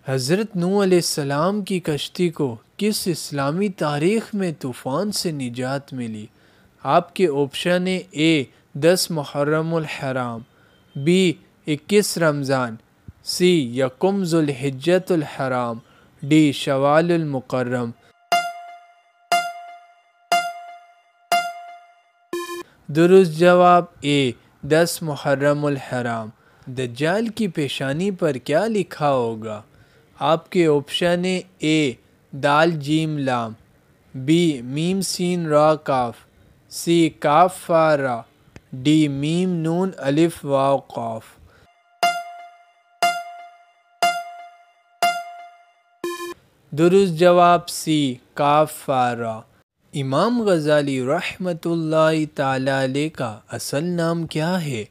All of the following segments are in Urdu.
حضرت نوح علیہ السلام کی کشتی کو کس اسلامی تاریخ میں طوفان سے نجات ملی؟ آپ کے آپشن اے 10 محرم الحرام، بی 21 رمضان، سی یکم ذوالحجۃ الحرام، ڈی شوال المکرم۔ درست جواب اے 10 محرم الحرام۔ دجال کی پیشانی پر کیا لکھا ہوگا؟ آپ کے آپشن اے دال جیم لام، بی میم سین را کاف، سی کاف فا را، ڈی میم نون الف واو قاف۔ درست جواب سی کاف فا را۔ امام غزالی رحمۃ اللہ تعالی علیہ کا اصل نام کیا ہے؟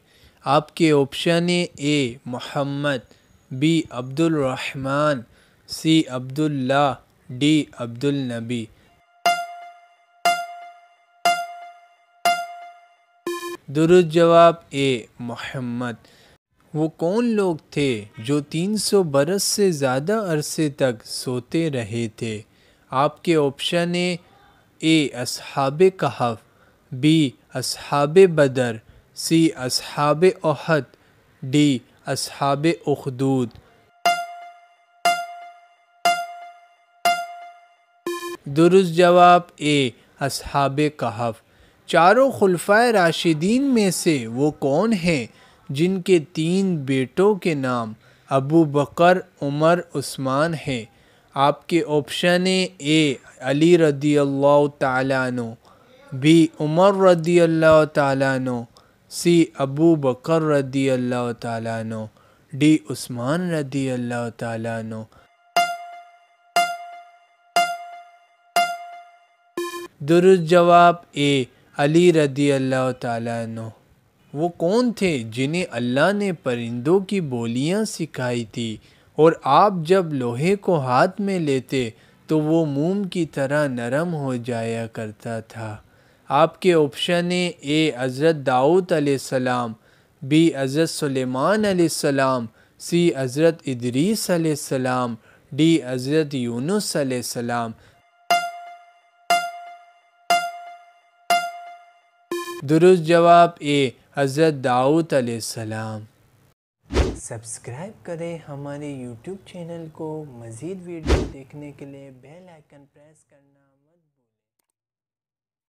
آپ کے آپشن اے محمد، بی عبد الرحمن، سی عبداللہ، ڈی عبد النبی۔ درست جواب اے محمد۔ وہ کون لوگ تھے جو 300 برس سے زیادہ عرصے تک سوتے رہے تھے؟ آپ کے آپشن اے اصحاب کہف، بی اصحاب بدر، سی اصحاب احد، ڈی اصحاب اخدود۔ درست جواب اے اصحاب کہف۔ چاروں خلفائے راشدین میں سے وہ کون ہیں جن کے 3 بیٹوں کے نام ابو بکر، عمر، عثمان ہیں؟ آپ کے آپشن اے علی رضی اللہ تعالیٰ عنہ، بی عمر رضی اللہ تعالیٰ عنہ، سی ابو بکر رضی اللہ تعالیٰ عنہ، ڈی عثمان رضی اللہ تعالیٰ عنہ۔ درست جواب اے علی رضی اللہ تعالیٰ عنہ۔ وہ کون تھے جنہیں اللہ نے پرندوں کی بولیاں سکھائی تھی اور آپ جب لوہے کو ہاتھ میں لیتے تو وہ موم کی طرح نرم ہو جایا کرتا تھا؟ آپ کے آپشن اے حضرت داؤد علیہ السلام، بی حضرت سلیمان علیہ السلام، سی حضرت ادریس علیہ السلام، ڈی حضرت یونس علیہ السلام۔ درست جواب اے حضرت داؤد علیہ السلام۔ سبسکرائب کریں ہمارے یوٹیوب چینل کو۔ مزید ویڈیو دیکھنے کے لیے بیل آئیکن پریس کرنا